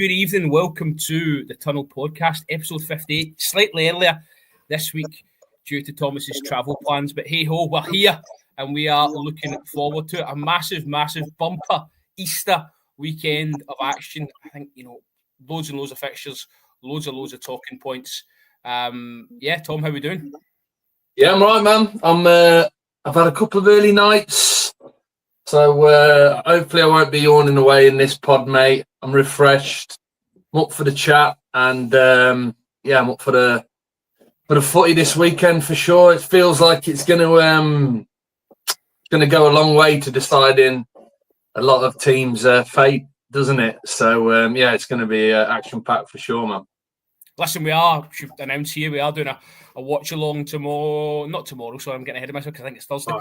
good evening. Welcome to the Tunnel Podcast, episode 58, slightly earlier this week due to Thomas's travel plans. But hey ho, we're here and we are looking forward to it. A massive, massive bumper Easter weekend of action. I think, loads and loads of fixtures, loads of talking points. Tom, how are we doing? Yeah, I'm right, man. I've had a couple of early nights, so hopefully I won't be yawning away in this pod, mate. I'm refreshed. I'm up for the chat, and I'm up for the footy this weekend for sure. It feels like it's going to go a long way to deciding a lot of teams' fate, doesn't it? So it's going to be action packed for sure, man. Listen, should announce here, we are doing a watch along tomorrow. Not tomorrow, sorry, I'm getting ahead of myself because I think it's Thursday.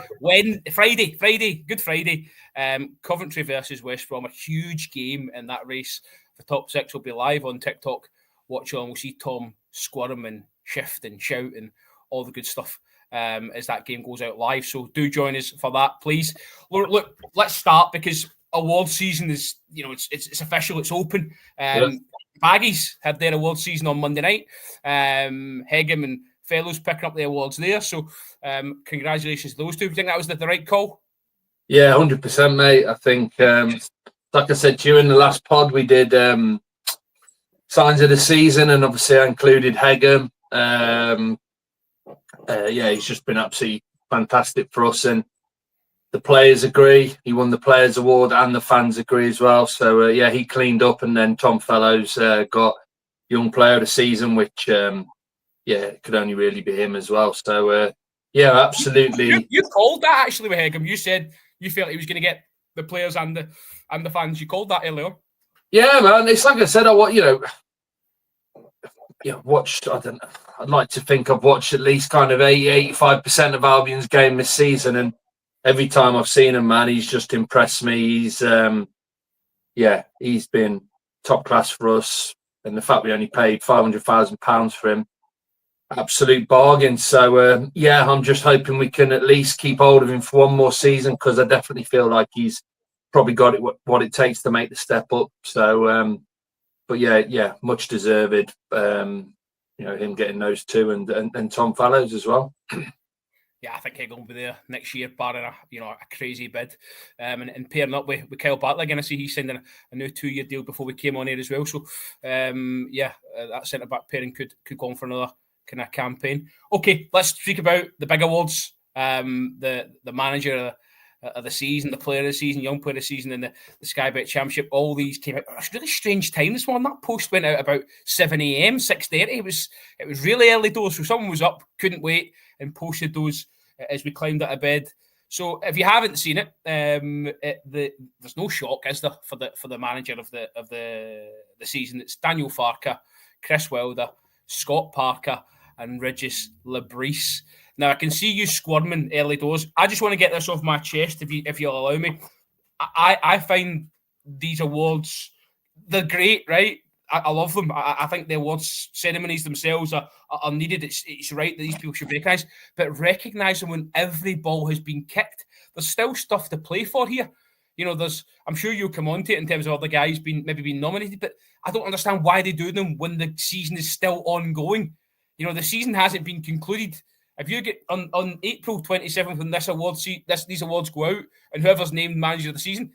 Friday, Good Friday. Coventry versus West Brom, a huge game in that race. The top six will be live on TikTok. Watch along. We'll see Tom squirm and shift and shout and all the good stuff as that game goes out live. So do join us for that, please. Look, let's start because award season is, it's official, it's open. Baggies had their award season on Monday night. Hegem and Fellows picking up the awards there. So congratulations to those two. Do you think that was the right call? Yeah, 100%, mate. I think, like I said to you in the last pod, we did signs of the season, and obviously I included Hegem. He's just been absolutely fantastic for us, and the players agree. He won the Players Award, and the fans agree as well. So he cleaned up, and then Tom Fellows got Young Player of the Season, which it could only really be him as well. So absolutely. You called that actually with Hegem. You said you felt he was going to get the players and the fans. You called that earlier. Yeah, man. It's like I said. Watched. I'd like to think I've watched at least kind of 85% of Albion's game this season, and every time I've seen him, man, he's just impressed me. He's been top class for us, and the fact we only paid £500,000 for him, absolute bargain. So I'm just hoping we can at least keep hold of him for one more season, because I definitely feel like he's probably got it what it takes to make the step up. So, much deserved. Him getting those two, and Tom Fellows as well. Yeah, I think Hegel will be there next year, barring a crazy bid, and pairing up with Kyle Bartlett again. I see he's signing a new 2-year deal before we came on here as well. So, that centre back pairing could go on for another kind of campaign. Okay, let's speak about the big awards. The manager of the season, the player of the season, young player of the season, and the Sky Bet Championship. All these came out. It was a really strange time this one. That post went out about 7 a.m, 6:30. It was really early doors. So someone was up, couldn't wait, and posted those as we climbed out of bed. So if you haven't seen it, there's no shock, is there, for the manager of the season? It's Daniel Farke, Chris Wilder, Scott Parker, and Regis Labrise. Now, I can see you squirming early doors. I just want to get this off my chest, if you'll allow me. I find these awards, they're great, right? I love them. I think the awards ceremonies themselves are needed. It's right that these people should be recognised, but recognise them when every ball has been kicked. There's still stuff to play for here. I'm sure you'll come on to it in terms of other guys being nominated, but I don't understand why they do them when the season is still ongoing. The season hasn't been concluded. If you get on April 27th when these awards go out, and whoever's named manager of the season,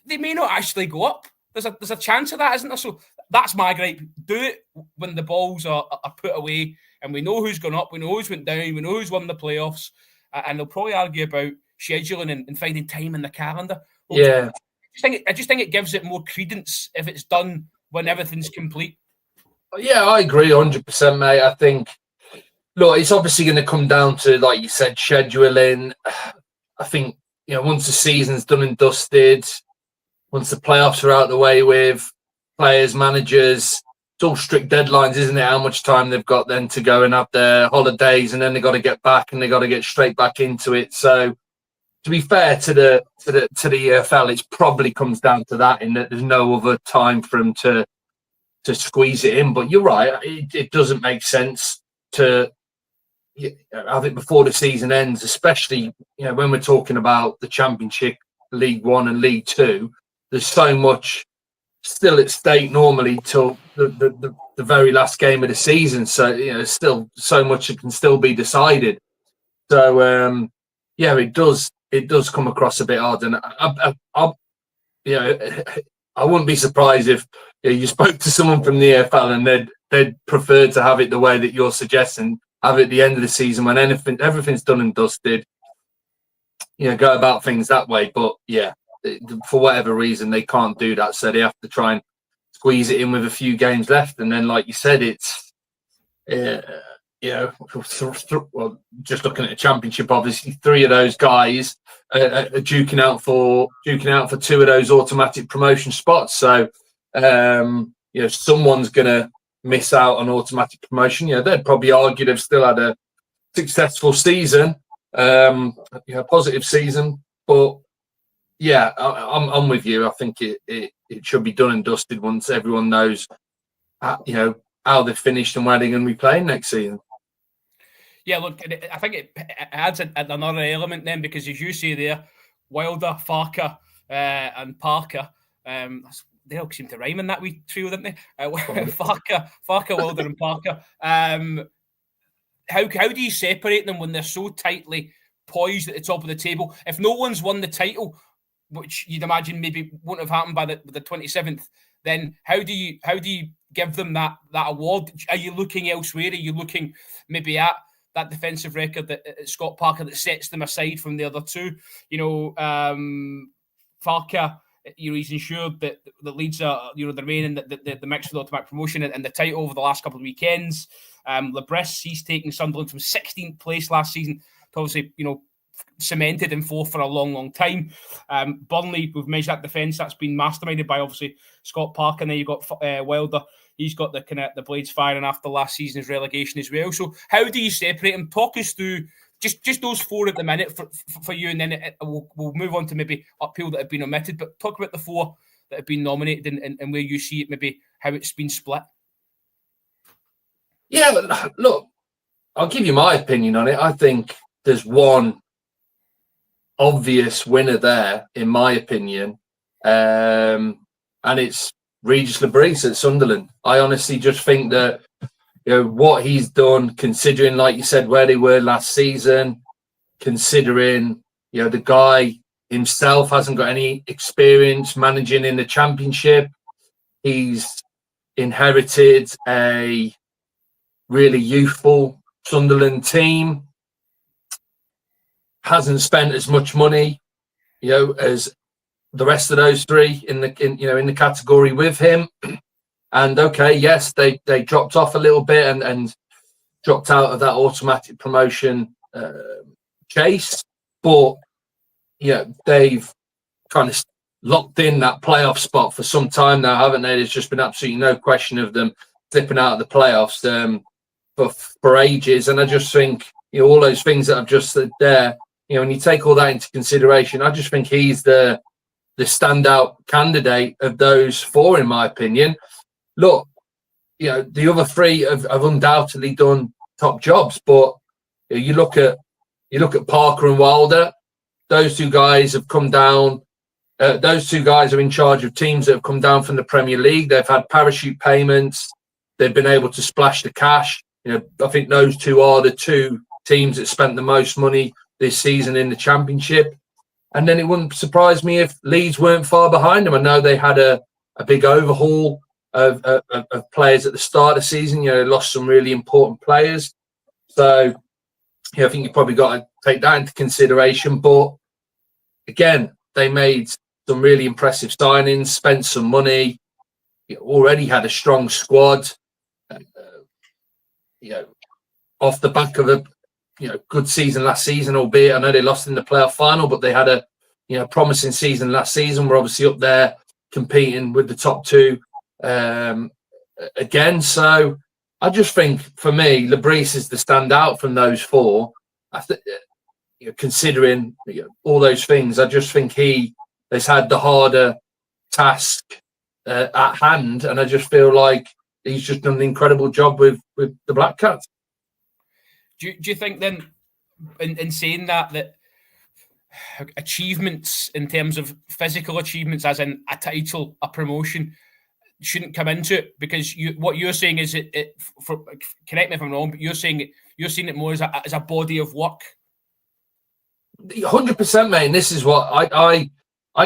they may not actually go up. There's a chance of that, isn't there? So that's my gripe. Do it when the balls are put away, and we know who's gone up, we know who's went down, we know who's won the playoffs, and they'll probably argue about scheduling and finding time in the calendar. Yeah, I just think it gives it more credence if it's done when everything's complete. Yeah, I agree 100%, mate. I think, look, it's obviously going to come down to, like you said, scheduling. I think, once the season's done and dusted, once the playoffs are out the way with players, managers, it's all strict deadlines, isn't it? How much time they've got then to go and have their holidays, and then they've got to get back and they've got to get straight back into it. So, to be fair to the EFL, it probably comes down to that, in that there's no other time for them to squeeze it in. But you're right, it doesn't make sense to have it before the season ends, especially when we're talking about the Championship, League One and League Two. There's so much still at stake normally till the very last game of the season. So there's still so much that can still be decided. So it does come across a bit odd, and I wouldn't be surprised if you spoke to someone from the AFL and they'd prefer to have it the way that you're suggesting, have it at the end of the season when everything's done and dusted. Go about things that way. But for whatever reason, they can't do that, so they have to try and squeeze it in with a few games left. And then, like you said, it's well, just looking at the championship, obviously 3 of those guys are duking out for 2 of those automatic promotion spots. So someone's going to miss out on automatic promotion. They'd probably argue they've still had a successful season, positive season. But I'm with you. I think it should be done and dusted once everyone knows how they've finished and where they're going to be playing next season. Yeah, look, I think it adds another element then, because as you say there, Wilder, Farker, and Parker, they all seem to rhyme in that wee trio, didn't they? Farker, Wilder, and Parker. How do you separate them when they're so tightly poised at the top of the table? If no one's won the title, which you'd imagine maybe won't have happened by the 27th, then how do you give them that award? Are you looking elsewhere? Are you looking maybe at that defensive record that Scott Parker that sets them aside from the other two? Farker, he's ensured that the Leeds are, they remain in the mix for the automatic promotion and the title over the last couple of weekends. Labris, he's taken Sunderland from 16th place last season to obviously, cemented in 4th for a long, long time. Burnley, we've mentioned that defence, that's been masterminded by obviously Scott Parker. And then you've got Wilder. He's got the blades firing after last season's relegation as well. So how do you separate them? Talk us through just those 4 at the minute for you, and then we'll move on to maybe uphill that have been omitted. But talk about the 4 that have been nominated and where you see it, maybe how it's been split. Yeah, look, I'll give you my opinion on it. I think there's one obvious winner there, in my opinion, and it's Regis Labris at Sunderland. I honestly just think that what he's done, considering, like you said, where they were last season, considering the guy himself hasn't got any experience managing in the Championship. He's inherited a really youthful Sunderland team, hasn't spent as much money as the rest of those 3 in the category with him. And okay, yes, they dropped off a little bit and dropped out of that automatic promotion chase, but they've kind of locked in that playoff spot for some time now, haven't they? There's just been absolutely no question of them slipping out of the playoffs for ages. And I just think all those things that I've just said there, when you take all that into consideration, I just think he's the standout candidate of those 4, in my opinion. Look, the other 3 have undoubtedly done top jobs, but you look at Parker and Wilder. Those 2 guys have come down. Those 2 guys are in charge of teams that have come down from the Premier League. They've had parachute payments. They've been able to splash the cash. I think those 2 are the 2 teams that spent the most money this season in the Championship. And then it wouldn't surprise me if Leeds weren't far behind them. I know they had a big overhaul of players at the start of the season. They lost some really important players. So I think you've probably got to take that into consideration. But again, they made some really impressive signings, spent some money, already had a strong squad. Off the back of a good season last season, albeit I know they lost in the playoff final, but they had a promising season last season. We're obviously up there competing with the top 2 again. So I just think, for me, Labris is the standout from those 4. Considering all those things, I just think he has had the harder task at hand, and I just feel like he's just done an incredible job with the Black Cats. Do you think then, in saying that achievements in terms of physical achievements, as in a title, a promotion, shouldn't come into it, because what you're saying is correct me if I'm wrong, but you're seeing it more as a body of work. 100%, mate. And this is what I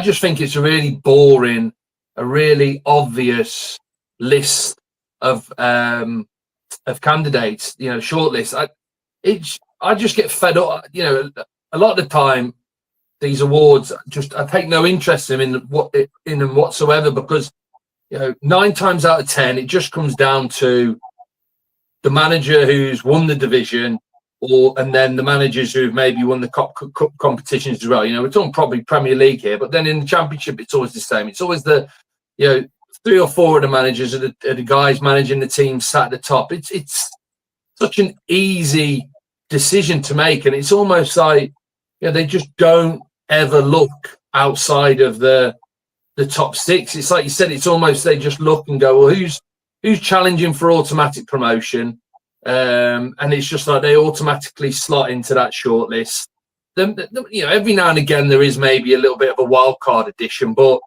just think it's a really boring, a really obvious list of candidates. Shortlist. I just get fed up. A lot of the time, these awards, I take no interest in them whatsoever, because 9 times out of 10 it just comes down to the manager who's won the division, and then the managers who've maybe won the cup competitions as well. We're talking probably Premier League here, but then in the Championship it's always the same. It's always the 3 or 4 of the managers are the guys managing the team sat at the top. It's such an easy decision to make, and it's almost like they just don't ever look outside of the top 6. It's like you said, it's almost they just look and go, well, who's challenging for automatic promotion, and it's just like they automatically slot into that shortlist. Every now and again there is maybe a little bit of a wild card edition, but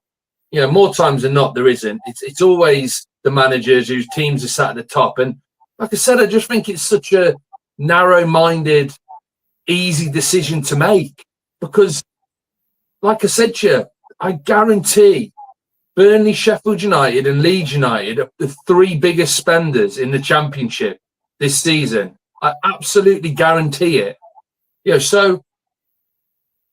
more times than not there isn't. It's always the managers whose teams are sat at the top. And like I said, I just think it's such a narrow-minded, easy decision to make, because like I said to you, I guarantee Burnley, Sheffield United and Leeds United are the 3 biggest spenders in the Championship this season. I absolutely guarantee it. So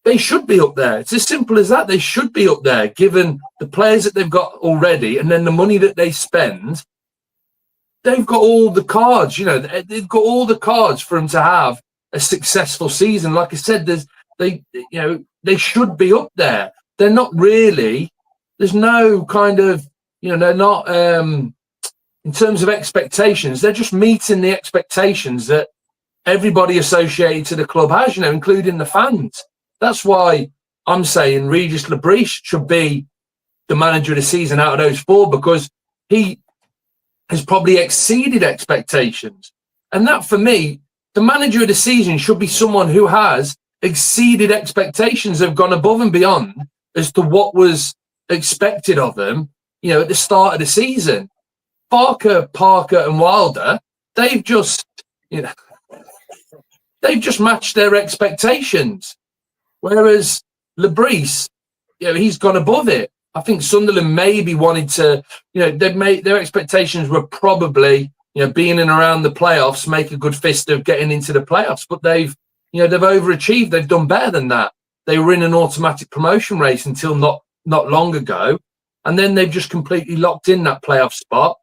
they should be up there. It's as simple as that. They should be up there, given the players that they've got already, and then the money that they spend. They've got all the cards. They've got all the cards for them to have a successful season. Like I said, they should be up there. They're not really. There's no kind of, they're not, in terms of expectations, they're just meeting the expectations that everybody associated to the club has, including the fans. That's why I'm saying Regis Lebris should be the manager of the season out of those 4, because he has probably exceeded expectations. And that, for me, the manager of the season should be someone who has exceeded expectations, have gone above and beyond as to what was expected of them, at the start of the season. Parker, and Wilder, they've just matched their expectations. Whereas Lebris, he's gone above it. I think Sunderland maybe wanted to, their expectations were probably, being in and around the playoffs, make a good fist of getting into the playoffs. But they've overachieved. They've done better than that. They were in an automatic promotion race until not long ago, and then they've just completely locked in that playoff spot,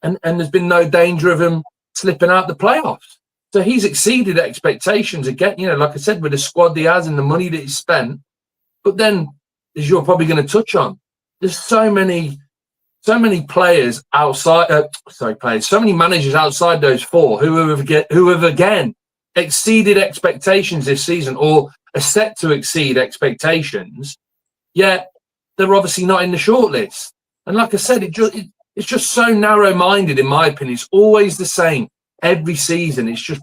and there's been no danger of him slipping out the playoffs. So he's exceeded expectations again, like I said, with the squad he has and the money that he's spent. But then, as you're probably going to touch on, there's so many players outside, so many managers outside those 4 who have again exceeded expectations this season, or are set to exceed expectations, yet they're obviously not in the shortlist. And like I said, it's just so narrow-minded, in my opinion. It's always the same every season. It's just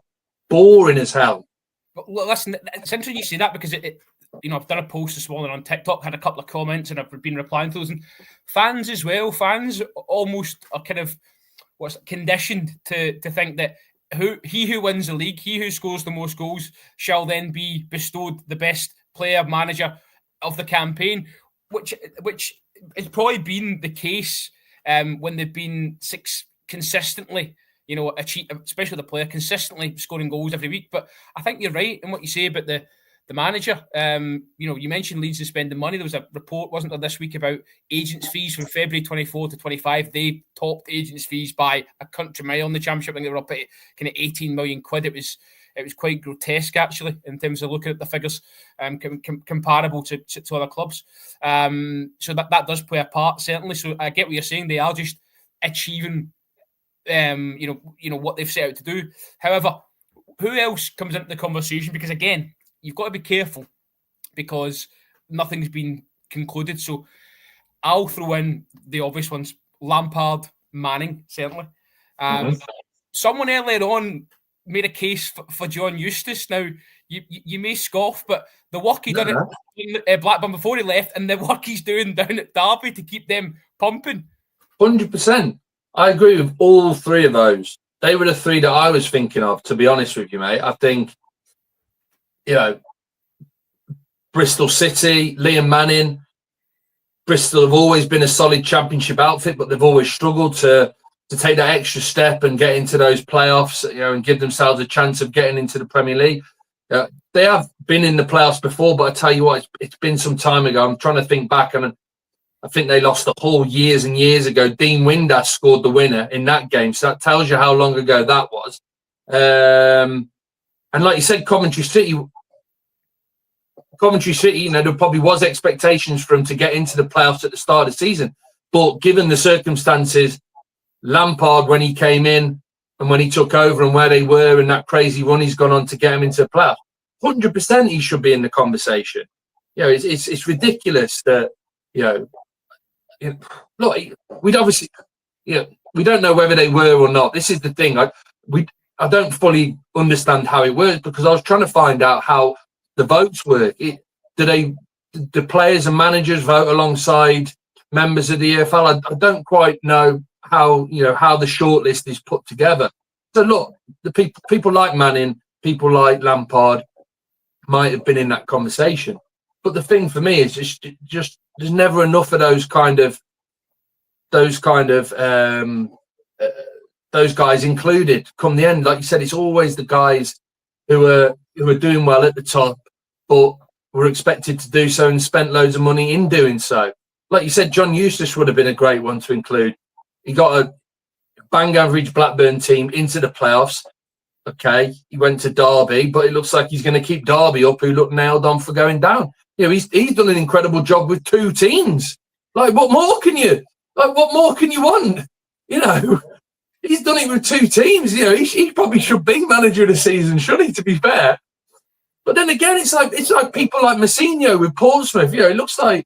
boring as hell. Well, listen, it's interesting you say that, because I've done a post this morning on TikTok, had a couple of comments, and I've been replying to those. And fans as well, fans almost are kind of conditioned to think that he who wins the league, he who scores the most goals, shall then be bestowed the best player, manager of the campaign, which has probably been the case when they've been consistently, especially the player, consistently scoring goals every week. But I think you're right in what you say about the manager. You mentioned Leeds is spending money. There was a report, wasn't there, this week about agents' fees from February 24 to 25. They topped agents' fees by a country mile in the Championship. I think they were up at kind of 18 million quid. It was quite grotesque, actually, in terms of looking at the figures, comparable to other clubs. So that does play a part, certainly. So I get what you're saying. They are just achieving, what they've set out to do. However, who else comes into the conversation? Because again, you've got to be careful, because nothing's been concluded. So I'll throw in the obvious ones: Lampard, Manning, certainly. Someone earlier on made a case for John Eustace. Now, you may scoff, but the work he done at Blackburn before he left, and the work he's doing down at Derby to keep them pumping, 100%. I agree with all three of those. They were the three that I was thinking of, to be honest with you, mate. I think, Bristol City, Liam Manning, Bristol have always been a solid championship outfit, but they've always struggled to take that extra step and get into those playoffs, and give themselves a chance of getting into the Premier League. They have been in the playoffs before, but I tell you what, it's been some time ago. I'm trying to think back, and I think they lost the whole years and years ago. Dean Windass scored the winner in that game, so that tells you how long ago that was. And like you said, Coventry City, there probably was expectations for them to get into the playoffs at the start of the season. But given the circumstances, Lampard, when he came in and when he took over and where they were and that crazy run he's gone on to get him into the playoffs, 100% he should be in the conversation. It's ridiculous that, look, we'd obviously, we don't know whether they were or not. This is the thing. I don't fully understand how it works, because I was trying to find out how the votes work. Do players and managers vote alongside members of the EFL? I don't quite know how the shortlist is put together. So look, the people like Manning, people like Lampard might have been in that conversation. But the thing for me is just there's never enough of those guys included. Come the end, like you said, it's always the guys who are doing well at the top, but were expected to do so and spent loads of money in doing so. Like you said, John Eustace would have been a great one to include. He got a bang average Blackburn team into the playoffs. Okay, he went to Derby, but it looks like he's going to keep Derby up, who look nailed on for going down. He's done an incredible job with two teams. Like, what more can you want? He's done it with two teams. He probably should be manager of the season, shouldn't he? To be fair, but then again, it's like people like Mousinho with Portsmouth. It looks like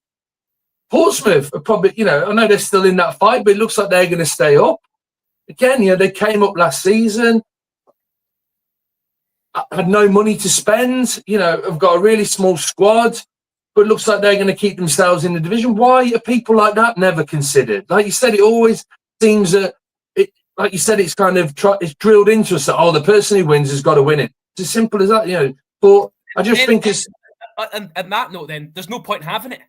Portsmouth are probably, I know they're still in that fight, but it looks like they're going to stay up. Again, they came up last season, had no money to spend. Have got a really small squad, but it looks like they're going to keep themselves in the division. Why are people like that never considered? Like you said, it always seems that. Like you said, it's kind of it's drilled into us that, the person who wins has got to win it. It's as simple as that, But I just think it's. And that note, then there's no point in having it.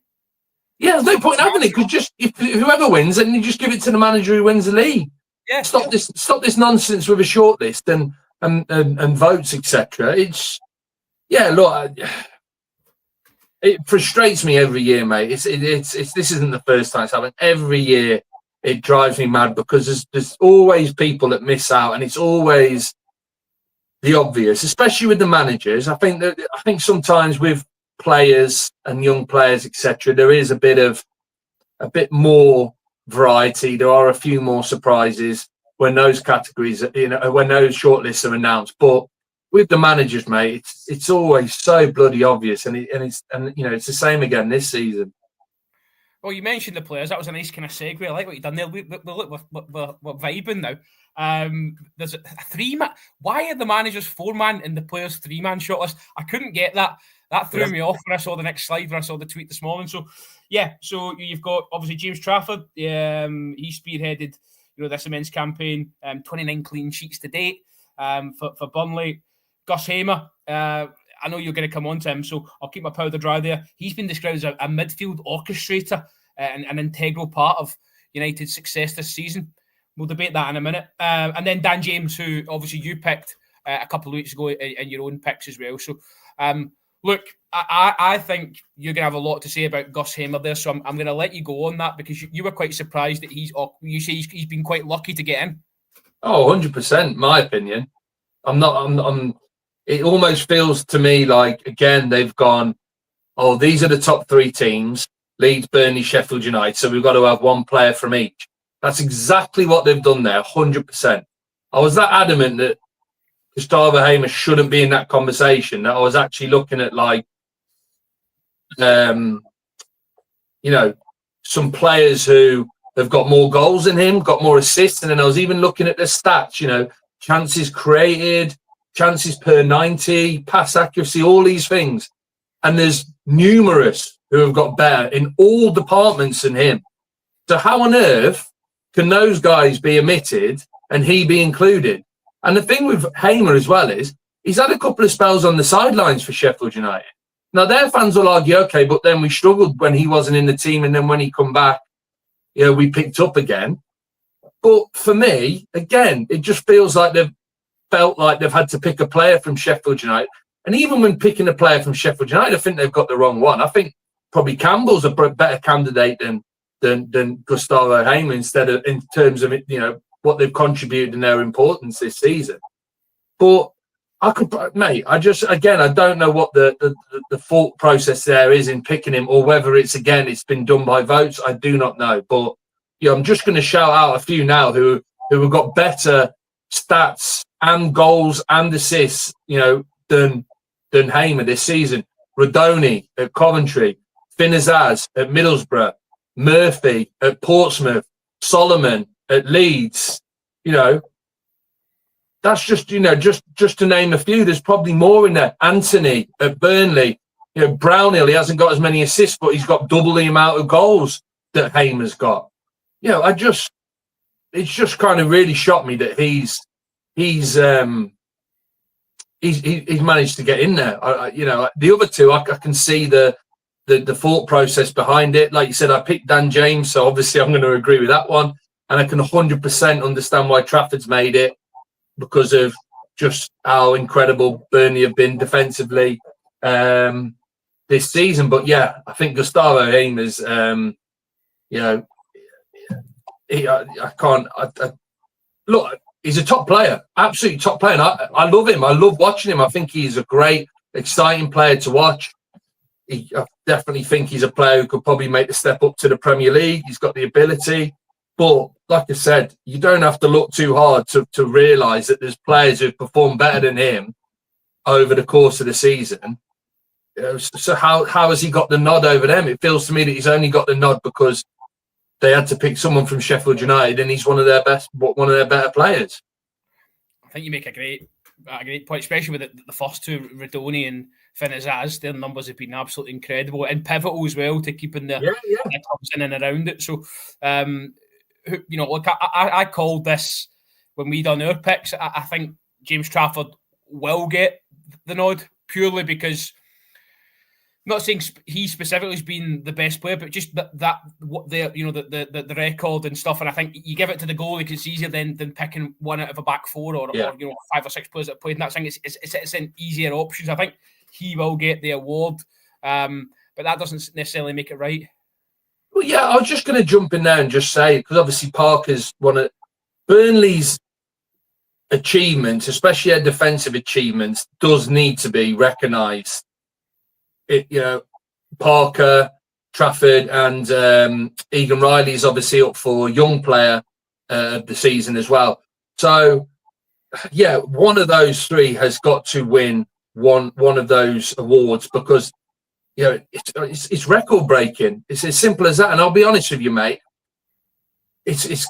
Yeah, there's no point in having it, because if whoever wins, then you just give it to the manager who wins the league. Yeah. Stop this nonsense with a shortlist and votes, etc. Look, it frustrates me every year, mate. This isn't the first time it's happened. Every year. It drives me mad, because there's always people that miss out, and it's always the obvious, especially with the managers. I think sometimes with players and young players, etc., there is a bit more variety. There are a few more surprises when those categories, when those shortlists are announced. But with the managers, mate, it's always so bloody obvious, and it's the same again this season. Well, you mentioned the players. That was a nice kind of segue. I like what you've done there. We're vibing now. There's a 3-man. Why are the managers 4-man and the players 3-man shortlist? I couldn't get that. That threw me off when I saw the next slide, when I saw the tweet this morning. So, so you've got, obviously, James Trafford. He spearheaded, this immense campaign. 29 clean sheets to date for Burnley. Gus Hamer. I know you're going to come on to him, so I'll keep my powder dry there. He's been described as a midfield orchestrator and an integral part of United's success this season. We'll debate that in a minute. And then Dan James, who obviously you picked a couple of weeks ago in your own picks as well. So, look, I think you're going to have a lot to say about Gus Hamer there, so I'm going to let you go on that, because you were quite surprised that you say he's been quite lucky to get in. Oh, 100%, my opinion. It almost feels to me like, again, they've gone, these are the top 3 teams, Leeds, Burnley, Sheffield United, so we've got to have one player from each. That's exactly what they've done there, 100%. I was that adamant that Gustavo Hamer shouldn't be in that conversation, that I was actually looking at, some players who have got more goals than him, got more assists, and then I was even looking at their stats, chances created, chances per 90, pass accuracy, all these things. And there's numerous who have got better in all departments than him. So how on earth can those guys be omitted and he be included? And the thing with Hamer as well is he's had a couple of spells on the sidelines for Sheffield United. Now, their fans will argue, okay, but then we struggled when he wasn't in the team, and then when he come back, we picked up again. But for me, again, it just feels like they've felt like they've had to pick a player from Sheffield United. And even when picking a player from Sheffield United, I think they've got the wrong one. I think probably Campbell's a better candidate than Gustavo Hamer in terms of what they've contributed and their importance this season. But I don't know what the thought process there is in picking him, or whether it's been done by votes. I do not know. But I'm just going to shout out a few now who have got better stats and goals and assists, than Hamer this season. Rodoni at Coventry, Finazaz at Middlesbrough, Murphy at Portsmouth, Solomon at Leeds. That's just to name a few. There's probably more in there. Anthony at Burnley. Brownhill, he hasn't got as many assists, but he's got double the amount of goals that Hamer's got. It's just kind of really shocked me that he's managed to get in there. The other two, I can see the thought process behind it. Like you said, I picked Dan James, so obviously I'm going to agree with that one. And I can 100% understand why Trafford's made it, because of just how incredible Burnley have been defensively this season. But yeah, I think Gustavo Hamer's, look, he's a top player, absolutely top player. And I love him. I love watching him. I think he's a great, exciting player to watch. I definitely think he's a player who could probably make the step up to the Premier League. He's got the ability. But like I said, you don't have to look too hard to realise that there's players who perform better than him over the course of the season. So how has he got the nod over them? It feels to me that he's only got the nod because they had to pick someone from Sheffield United, and he's one of their better players. I think you make a great point, especially with the first two, Rodoni and Finazaz. Their numbers have been absolutely incredible and pivotal as well to keeping the clubs in and around it. So, look, I called this when we done our picks. I think James Trafford will get the nod purely because, I'm not saying he specifically has been the best player, but just the record and stuff. And I think you give it to the goalie because it's easier than picking one out of a back four or 5 or 6 players that have played. And that's thing, it's an easier options. I think he will get the award, but that doesn't necessarily make it right. Well, yeah, I was just going to jump in there and just say, because obviously Parker's one of Burnley's achievements, especially their defensive achievements, does need to be recognised. Parker, Trafford, and Egan Riley is obviously up for Young Player of the season as well. So, yeah, one of those three has got to win one of those awards because it's record breaking. It's as simple as that. And I'll be honest with you, mate. It's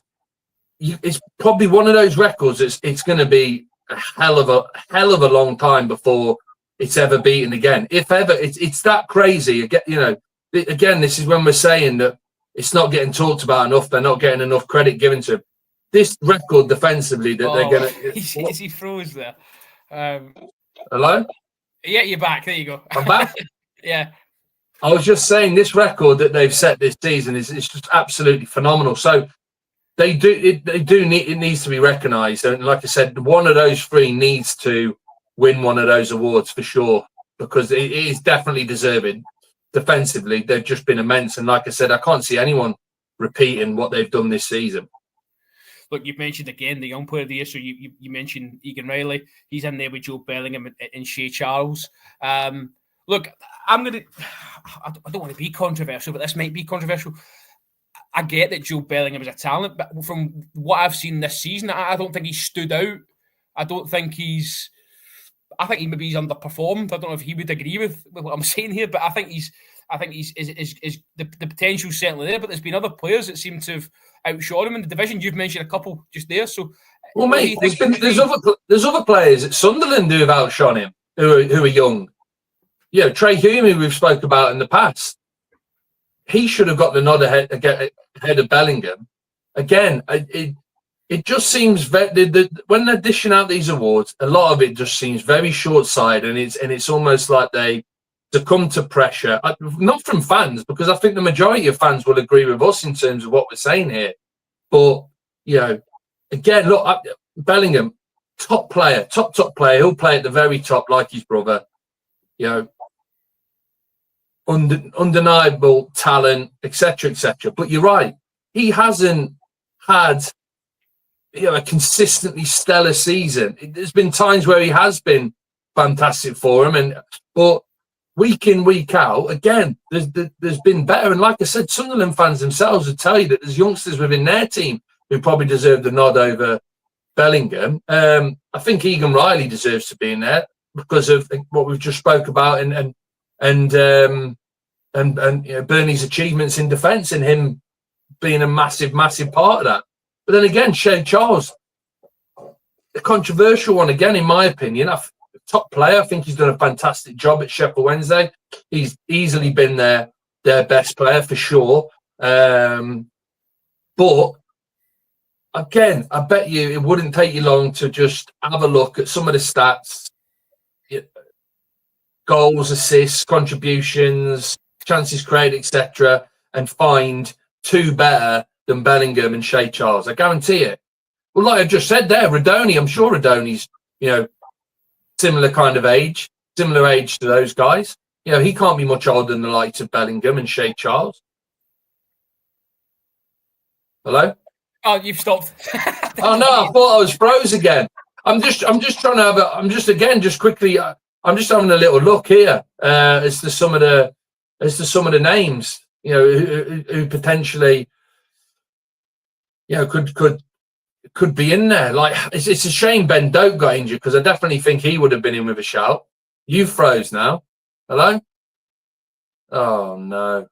probably one of those records. It's going to be a hell of a long time before it's ever beaten again. If ever, it's that crazy. Again, this is when we're saying that it's not getting talked about enough. They're not getting enough credit given to them. This record defensively that they're going to... He froze there. Hello? Yeah, you're back. There you go. I'm back? Yeah. I was just saying this record that they've set this season is just absolutely phenomenal. So it needs to be recognised. And like I said, one of those three needs to win one of those awards for sure, because it is definitely deserving. Defensively, they've just been immense. And like I said, I can't see anyone repeating what they've done this season. Look, you've mentioned again the young player of the year. So you mentioned Egan Riley. He's in there with Joe Bellingham and Shea Charles. Look, I don't want to be controversial, but this might be controversial. I get that Joe Bellingham is a talent, but from what I've seen this season, I don't think he's stood out. I think he's underperformed. I don't know if he would agree with what I'm saying here, but I think he's the potential certainly there. But there's been other players that seem to have outshone him in the division. You've mentioned a couple just there. So, well, mate, there's other players at Sunderland who have outshone him who are young. Trey Hume, we've spoke about in the past. He should have got the nod ahead of Bellingham. again, it just seems when they're dishing out these awards, a lot of it just seems very short-sighted, and it's almost like they succumb to pressure, not from fans, because I think the majority of fans will agree with us in terms of what we're saying here. But again, look, Bellingham, top player, top player. He'll play at the very top like his brother. Undeniable talent, etc., etc. But you're right, he hasn't had a consistently stellar season. There's been times where he has been fantastic for him, but week in, week out, again, there's been better. And like I said, Sunderland fans themselves would tell you that there's youngsters within their team who probably deserve the nod over Bellingham. I think Egan Riley deserves to be in there because of what we've just spoke about, and Bernie's achievements in defence and him being a massive part of that. But then again, Shea Charles, a controversial one again, in my opinion. Top player. I think he's done a fantastic job at Sheffield Wednesday. He's easily been their best player for sure. But again, I bet you it wouldn't take you long to just have a look at some of the stats, goals, assists, contributions, chances created, etc., and find two better than Bellingham and Shea Charles. I guarantee it. Well, like I just said there, Radoni, I'm sure Radoni's, similar kind of age, similar age to those guys. He can't be much older than the likes of Bellingham and Shea Charles. Hello? Oh, you've stopped. Oh no, I thought I was froze again. I'm just trying to just quickly. I'm just having a little look here as to some of the names, who potentially, could be in there. Like it's a shame Ben Doak got injured, because I definitely think he would have been in with a shout. You froze now. Hello? Oh no.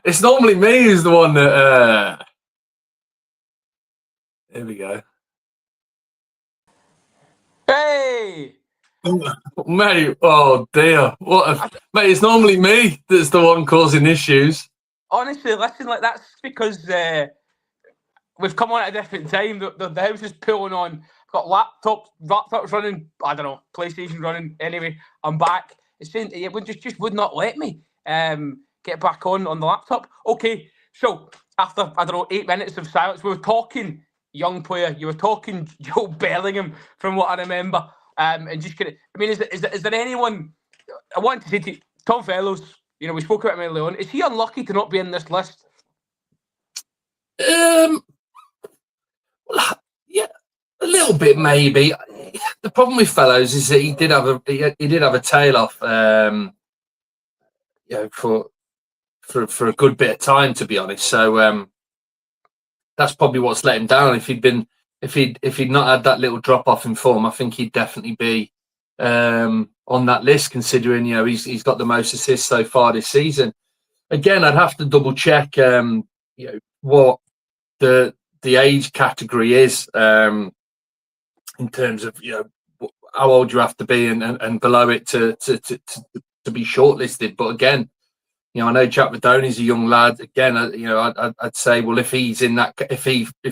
It's normally me who's the one that. Here we go. Hey! Mate, oh dear. Mate, it's normally me that's the one causing issues. Honestly, listen, like that's because we've come on at a different time. The house is pulling on. Got laptops running. I don't know, PlayStation running. Anyway, I'm back. It's saying it would not let me get back on the laptop. Okay, so after I don't know 8 minutes of silence, we were talking young player. You were talking Joe Bellingham, from what I remember. And just kind of, I mean, is there anyone? I wanted to say to you, Tom Fellows. You know, we spoke about him earlier on. Is he unlucky to not be in this list? Yeah, a little bit maybe. The problem with Fellows is that he did have a tail off, for a good bit of time, to be honest. So that's probably what's let him down. If he'd not had that little drop off in form, I think he'd definitely be on that list. Considering he's got the most assists so far this season. Again, I'd have to double check what the age category is in terms of how old you have to be and below it to be shortlisted. But again, I know Jack Madoni's a young lad. Again, I'd say, well, if he's in that, if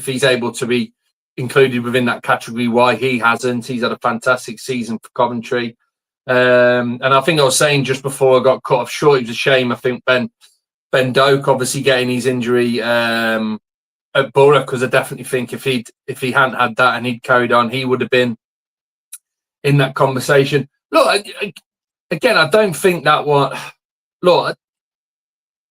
he's able to be included within that category, why he hasn't? He's had a fantastic season for Coventry. And I think I was saying just before I got cut off short, it was a shame. I think Ben Doak obviously getting his injury at Borough, because I definitely think if he hadn't had that and he'd carried on, he would have been in that conversation. Look, again, I don't think that one. Look,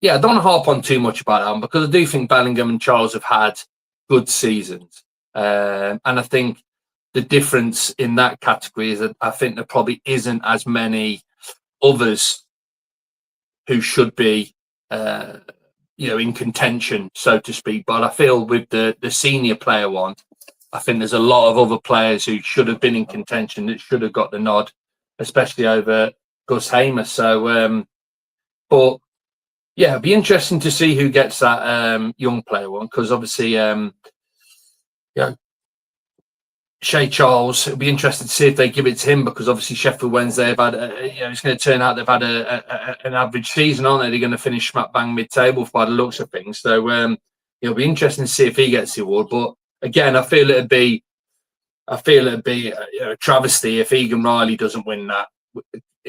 I don't want to harp on too much about that one, because I do think Bellingham and Charles have had good seasons, and I think the difference in that category is that I think there probably isn't as many others who should be in contention, so to speak. But I feel with the senior player one, I think there's a lot of other players who should have been in contention that should have got the nod, especially over Gus Hamer. So, but yeah, it'd be interesting to see who gets that young player one, because obviously, Shea Charles, it'll be interesting to see if they give it to him, because obviously Sheffield Wednesday have had, it's going to turn out they've had an average season, aren't they? They're going to finish smack bang mid-table by the looks of things. So it'll be interesting to see if he gets the award. But again, I feel it'd be a travesty if Egan Riley doesn't win that,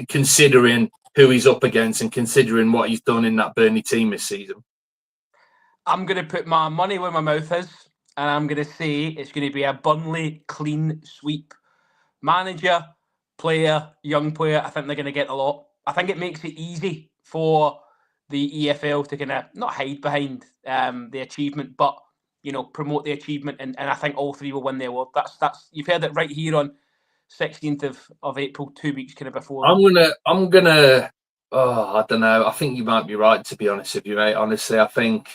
considering who he's up against and considering what he's done in that Burnley team this season. I'm going to put my money where my mouth is, and I'm going to say it's going to be a Burnley clean sweep. Manager, player, young player, I think they're going to get a lot. I think it makes it easy for the EFL to kind of not hide behind the achievement, but promote the achievement, and I think all three will win the award. That's you've heard it right here on 16th of April, 2 weeks kind of before. I'm gonna. Oh, I don't know. I think you might be right, to be honest with you, mate. Honestly, I think.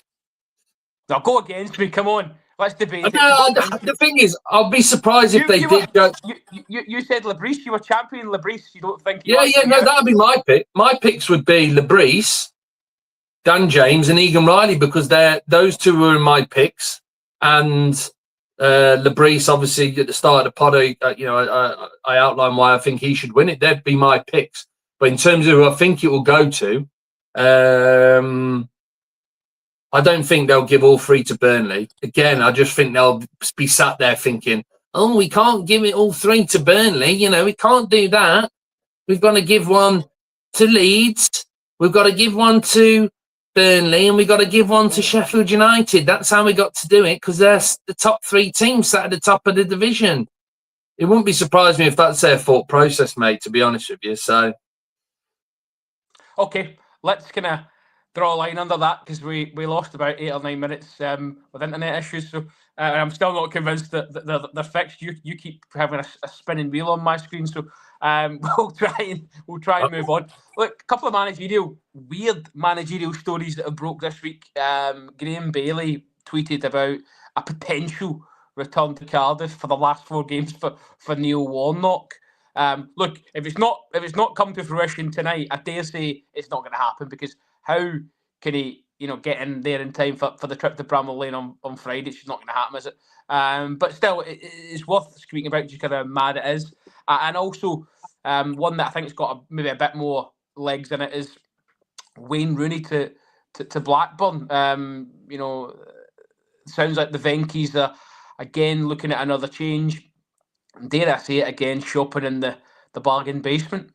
Now go against me. Come on, let's debate. The thing is, I'll be surprised if they did go. You said Lebris. You were championing Lebris. You don't think? No, that'd be my pick. My picks would be Lebris, Dan James, and Egan Riley, because those two were in my picks, and Lebris, obviously at the start of the pod, I outlined why I think he should win it. They'd be my picks. But in terms of who I think it will go to, I don't think they'll give all three to Burnley. Again, I just think they'll be sat there thinking, oh, we can't give it all three to Burnley. We can't do that. We've got to give one to Leeds. We've got to give one to Burnley, and we've got to give one to Sheffield United. That's how we got to do it, because they're the top three teams sat at the top of the division. It wouldn't be surprised me if that's their thought process, mate, to be honest with you. So, okay, let's kind of draw a line under that, because we lost about 8 or 9 minutes with internet issues. So I'm still not convinced that they're fixed. You keep having a spinning wheel on my screen. So we'll try and move on. Look, a couple of weird managerial stories that have broke this week. Graham Bailey tweeted about a potential return to Cardiff for the last 4 games for Neil Warnock. Look, if it's not come to fruition tonight, I dare say it's not going to happen, because how can he, get in there in time for the trip to Bramall Lane on Friday? It's just not going to happen, is it? But still, it's worth speaking about just kind of mad it is. And also, one that I think has got maybe a bit more legs in it is Wayne Rooney to Blackburn. Sounds like the Venkies are again looking at another change. Dare I say it again, shopping in the bargain basement.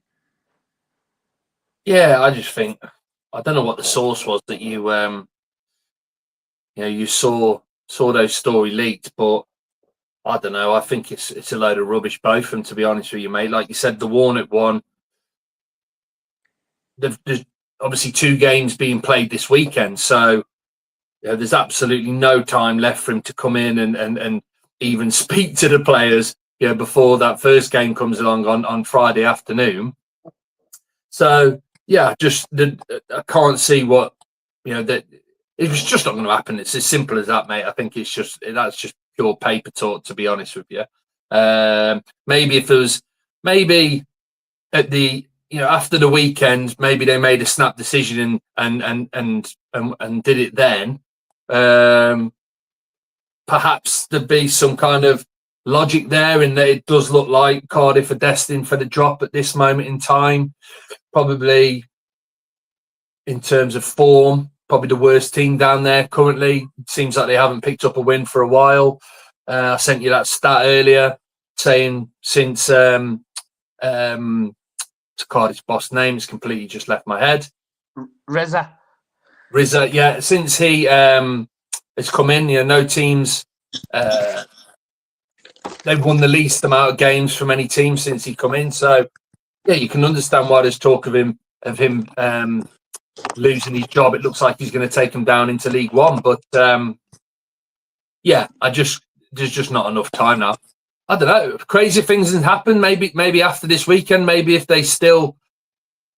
Yeah, I just think, I don't know what the source was that you saw those story leaked, but I don't know. I think it's a load of rubbish, both of them, to be honest with you, mate. Like you said, the Warnock one, there's obviously 2 games being played this weekend, so there's absolutely no time left for him to come in and even speak to the players before that first game comes along on Friday afternoon. So yeah, I can't see what that it was just not going to happen. It's as simple as that, mate. I think that's just pure paper talk, to be honest with you. Maybe if there was at the after the weekend, maybe they made a snap decision and did it then. Perhaps there'd be some kind of logic there in that it does look like Cardiff are destined for the drop at this moment in time. Probably in terms of form, probably the worst team down there currently. It seems like they haven't picked up a win for a while. I sent you that stat earlier saying since Cardiff's boss name has completely just left my head. Rizza, yeah. Since he has come in, no teams. They've won the least amount of games from any team since he come in. So yeah, you can understand why there's talk of him losing his job. It looks like he's going to take him down into League One, but yeah, there's just not enough time now. I don't know. Crazy things have happened. Maybe after this weekend, maybe if they still,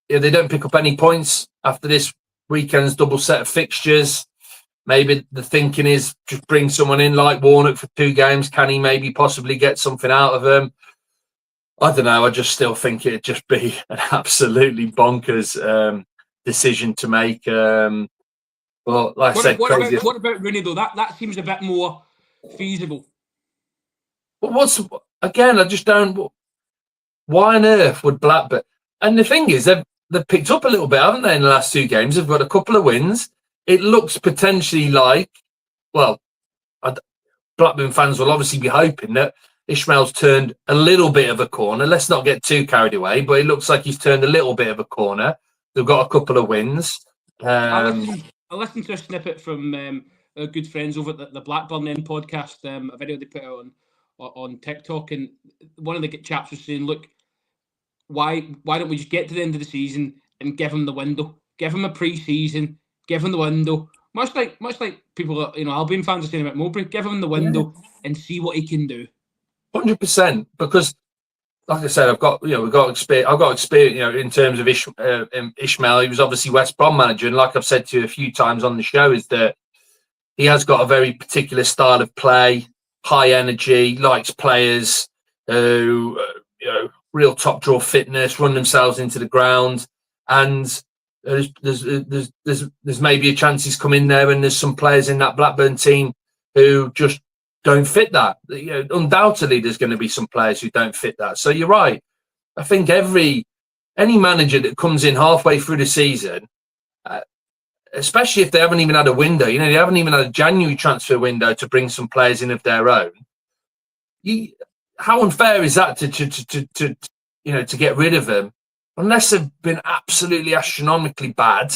they don't pick up any points after this weekend's double set of fixtures, maybe the thinking is just bring someone in like Warnock for 2 games. Can he maybe possibly get something out of them? I don't know. I just still think it'd just be an absolutely bonkers decision to make. But like I said, what about Rooney though? That seems a bit more feasible. But I just don't. Why on earth would Blackburn? And the thing is, they've picked up a little bit, haven't they? In the last 2 games, they've got a couple of wins. It looks potentially like, well, Blackburn fans will obviously be hoping that Ishmael's turned a little bit of a corner. Let's not get too carried away, but it looks like he's turned a little bit of a corner. They've got a couple of wins. I listened to a snippet from our good friends over at the Blackburn End podcast, a video they put out on TikTok, and one of the chaps was saying, look, why don't we just get to the end of the season and give him the window, give him a pre-season, give him the window, much like people, Albion fans are saying about Mowbray, give him the window and see what he can do. 100%, because like I said, we've got experience, in terms of Ishmael. He was obviously West Brom manager, and like I've said to you a few times on the show, is that he has got a very particular style of play, high energy, likes players who, real top draw fitness, run themselves into the ground, and there's maybe a chance he's come in there, and there's some players in that Blackburn team who just don't fit that. Undoubtedly, there's going to be some players who don't fit that. So you're right. I think any manager that comes in halfway through the season, especially if they haven't even had a window, they haven't even had a January transfer window to bring some players in of their own. How unfair is that to get rid of them, unless they've been absolutely astronomically bad,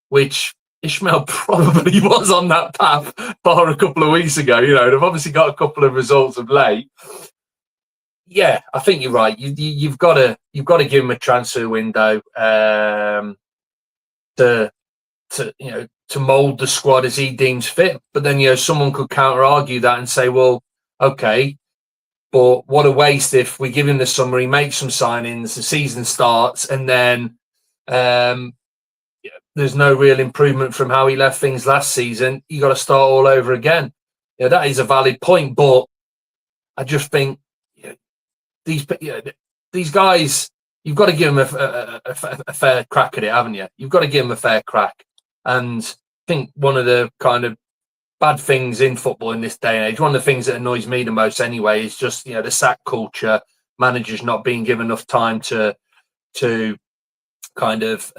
which Ishmael probably was on that path bar a couple of weeks ago. They've obviously got a couple of results of late. Yeah, I think you're right. You've got to give him a transfer window to mould the squad as he deems fit. But then someone could counter argue that and say, well, okay, but what a waste if we give him the summer, he makes some signings, the season starts, and then there's no real improvement from how he left things last season. You got to start all over again. That is a valid point, but I just think these guys, you've got to give them a fair crack at it, haven't you? You've got to give them a fair crack. And I think one of the kind of bad things in football in this day and age, one of the things that annoys me the most anyway, is just, the sack culture, managers not being given enough time to kind of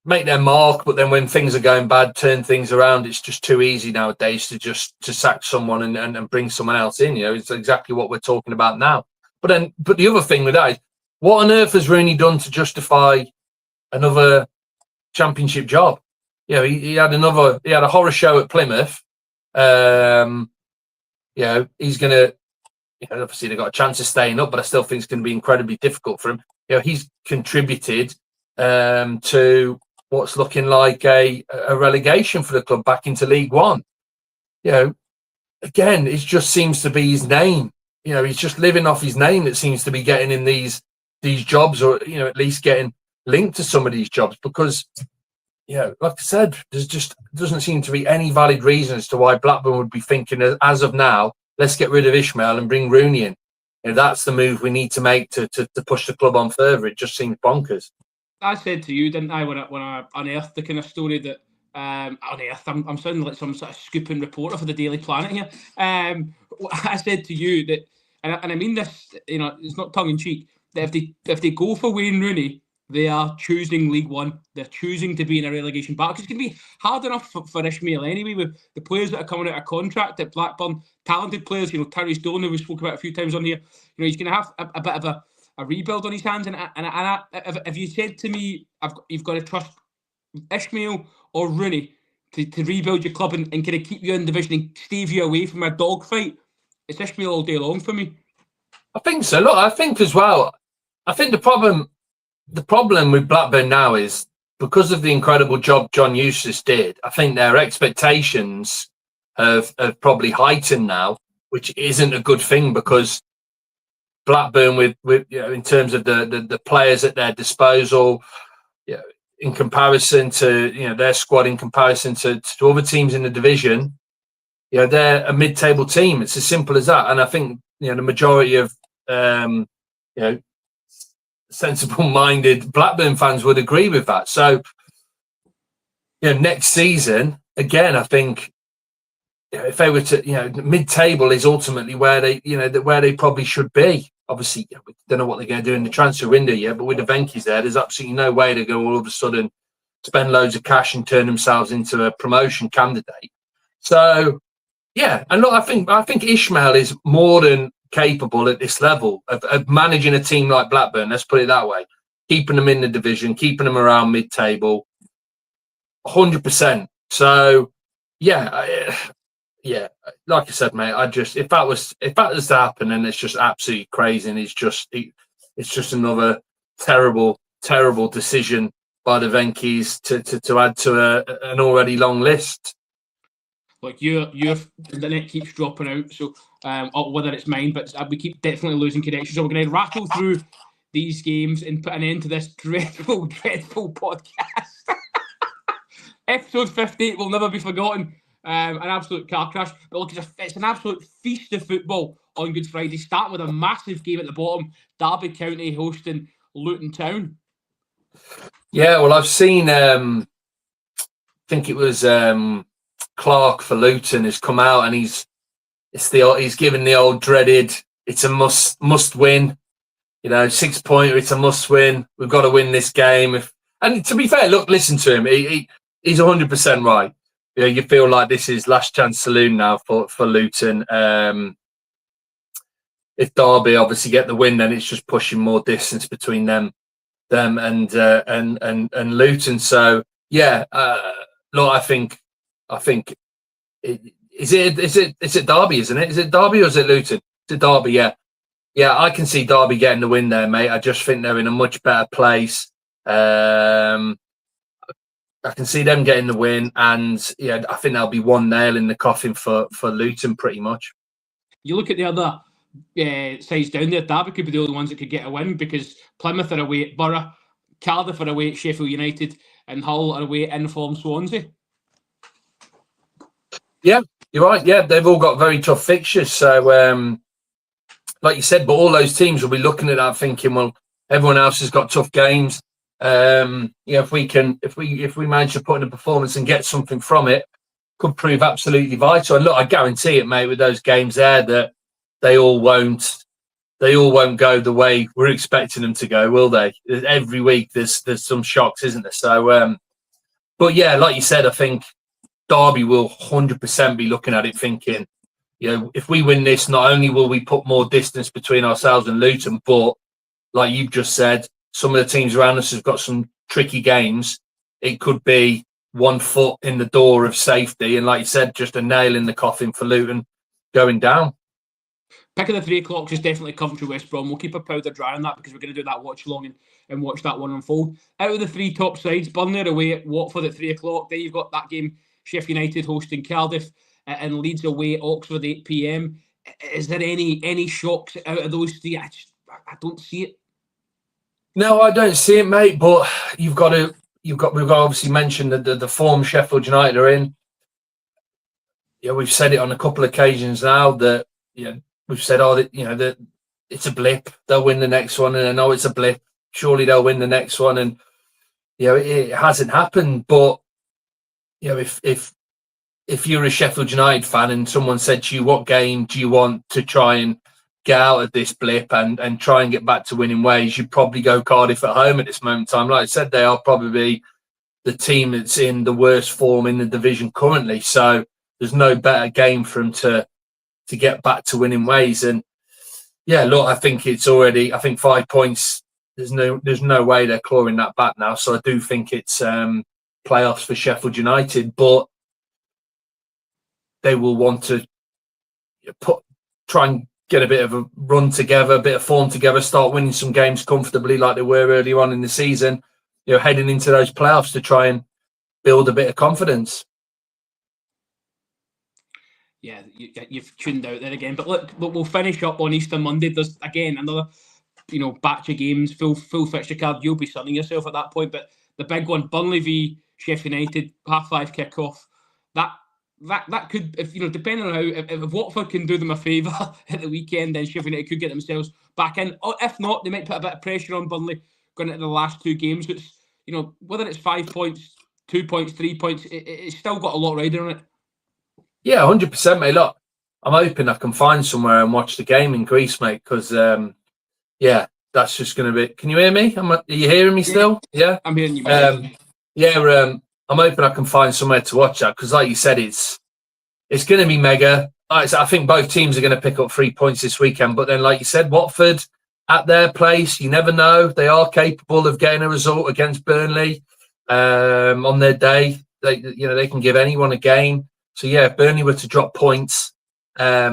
make their mark, but then when things are going bad, turn things around. It's just too easy nowadays to sack someone and bring someone else in. It's exactly what we're talking about now. But the other thing with that is, what on earth has Rooney done to justify another championship job? He had a horror show at Plymouth. He's gonna, obviously they've got a chance of staying up, but I still think it's going to be incredibly difficult for him. He's contributed to what's looking like a relegation for the club back into League One. Again, it just seems to be his name. He's just living off his name that seems to be getting in these jobs, or at least getting linked to some of these jobs, because like I said, there's just doesn't seem to be any valid reason as to why Blackburn would be thinking, as of now, let's get rid of Ishmael and bring Rooney in. That's the move we need to make to push the club on further. It just seems bonkers. I said to you, didn't I, when I unearthed the kind of story that I'm sounding like some sort of scooping reporter for the Daily Planet here. I said to you that, and I mean this, it's not tongue in cheek, that if they go for Wayne Rooney, they are choosing League One. They're choosing to be in a relegation battle, because it's going to be hard enough for Ishmael anyway, with the players that are coming out of contract at Blackburn, talented players. Tyrese Dillon, who we spoke about a few times on here. He's going to have a bit of a rebuild on his hands. And if you said to me, you've got to trust Ishmael or Rooney to rebuild your club and kind of keep you in division and stave you away from a dogfight, it's Ishmael all day long for me. I think so. Look, I think as well, I think the problem with Blackburn now is, because of the incredible job John Eustace did, I think their expectations have probably heightened now, which isn't a good thing, because Blackburn, with in terms of the players at their disposal, in comparison to their squad, in comparison to other teams in the division, they're a mid-table team. It's as simple as that. And I think the majority of sensible-minded Blackburn fans would agree with that. So, next season, again, I think if they were to, mid-table is ultimately where they probably should be. Obviously, we don't know what they're going to do in the transfer window yet, but with the Venky's there's absolutely no way to go all of a sudden spend loads of cash and turn themselves into a promotion candidate. So, and look, I think Ishmael is more than capable at this level of managing a team like Blackburn. Let's put it that way, keeping them in the division, keeping them around mid-table, 100%. So, like I said, mate, if that was to happen, then it's just absolutely crazy, and it's just another terrible decision by the Venky's to add to an already long list. Like your internet keeps dropping out, so whether it's mine, but we keep definitely losing connection. So we're going to rattle through these games and put an end to this dreadful podcast. Episode 58 will never be forgotten. An absolute car crash. But look, it's an absolute feast of football on Good Friday. Start with a massive game at the bottom. Derby County hosting Luton Town. Yeah, well, I've seen, I think it was Clark for Luton has come out, and he's given the old dreaded, it's a must win. 6 pointer, it's a must win. We've got to win this game. And to be fair, look, listen to him. He's 100% right. You feel like this is last chance saloon now for Luton. If Derby obviously get the win, then it's just pushing more distance between them and Luton. So look, I think is it Derby, isn't it? Is it Derby or is it Luton? Is it Derby? Yeah. I can see Derby getting the win there, mate. I just think they're in a much better place. I can see them getting the win, and I think there'll be one nail in the coffin for Luton, pretty much. You look at the other sides down there. Derby could be the only ones that could get a win, because Plymouth are away at Borough, Cardiff are away at Sheffield United, and Hull are away at informed Swansea. Yeah, you're right. Yeah, they've all got very tough fixtures. So, like you said, but all those teams will be looking at that thinking, well, everyone else has got tough games. If we manage to put in a performance and get something from it, could prove absolutely vital. And look, I guarantee it, mate, with those games there, that they all won't go the way we're expecting them to go, will they? Every week there's some shocks, isn't there? So, but yeah, like you said, I think Derby will 100% be looking at it thinking, if we win this, not only will we put more distance between ourselves and Luton, but like you've just said, some of the teams around us have got some tricky games. It could be 1 foot in the door of safety, and like you said, just a nail in the coffin for Luton going down. Pick of the 3 o'clock is definitely Coventry West Brom. We'll keep our powder dry on that because we're going to do that watch along and watch that one unfold. Out of the 3 top sides, Burnley are away at Watford at 3 o'clock. Then you've got that game, Sheffield United hosting Cardiff, and Leeds away at Oxford at 8 p.m. Is there any shocks out of those 3? I don't see it. No, I don't see it, mate. But we've got to obviously mention the form Sheffield United are in. Yeah, we've said it on a couple of occasions now that we've said, that it's a blip. They'll win the next one, and I know it's a blip. Surely they'll win the next one, and it hasn't happened. But if you're a Sheffield United fan and someone said to you, what game do you want to try and get out of this blip and try and get back to winning ways, you'd probably go Cardiff at home at this moment in time. Like I said, they are probably the team that's in the worst form in the division currently. So there's no better game for them to get back to winning ways. And yeah, look, I think 5 points, there's no way they're clawing that back now. So I do think it's playoffs for Sheffield United, but they will want to try and get a bit of a run together, a bit of form together, start winning some games comfortably like they were earlier on in the season, heading into those playoffs to try and build a bit of confidence. Yeah, you've tuned out there again. But look, we'll finish up on Easter Monday. There's, again, another batch of games, full fixture card. You'll be sunning yourself at that point. But the big one, Burnley v Sheffield United, 5:30 kickoff. That could, depending on how, if Watford can do them a favour at the weekend, then Sheffield United could get themselves back in. Or if not, they might put a bit of pressure on Burnley going into the last 2 games. Which, whether it's 5 points, 2 points, 3 points, it's still got a lot riding on it. Yeah, 100%, mate. Look, I'm hoping I can find somewhere and watch the game in Greece, mate, because, that's just going to be... Can you hear me? Are you hearing me still? Yeah? I'm hearing you. I'm hoping I can find somewhere to watch that because, like you said, it's going to be mega. I think both teams are going to pick up 3 points this weekend. But then, like you said, Watford at their place, you never know. They are capable of getting a result against Burnley on their day. They can give anyone a game. So yeah, if Burnley were to drop points, that's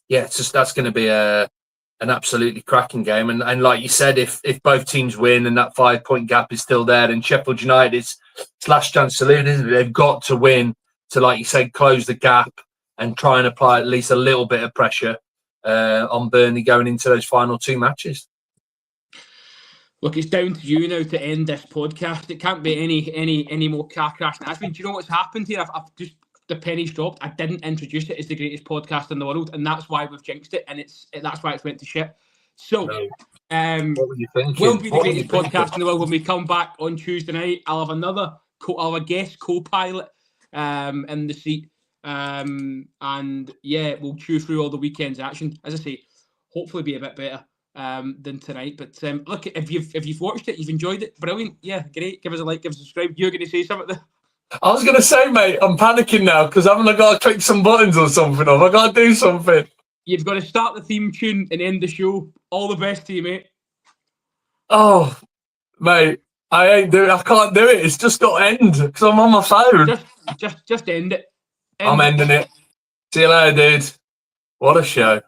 going to be an absolutely cracking game. And like you said, if both teams win and that 5 point gap is still there, then Sheffield United, it's last chance saloon, isn't it? They've got to win to, like you said, close the gap and try and apply at least a little bit of pressure on Burnley going into those final 2 matches. Look, it's down to you now to end this podcast. It can't be any more car crash. Do you know what's happened here? I've just, the penny's dropped. I didn't introduce it as the greatest podcast in the world, and that's why we've jinxed it, and that's why it's went to shit. So, what were you thinking? We'll be the greatest podcast in the world when we come back on Tuesday night. I'll have a guest co-pilot in the seat, and yeah, we'll chew through all the weekend's action. As I say, hopefully be a bit better than tonight. But look, if you've watched it, you've enjoyed it, brilliant. Yeah, great. Give us a like, give us a subscribe. You're going to say something there? I was going to say, mate, I'm panicking now because I haven't got to click some buttons or something. Have I got to do something? You've got to start the theme tune and end the show. All the best to you, mate. Oh, mate, I can't do it. It's just got to end because I'm on my phone. Just end it. I'm ending it. See you later, dude. What a show.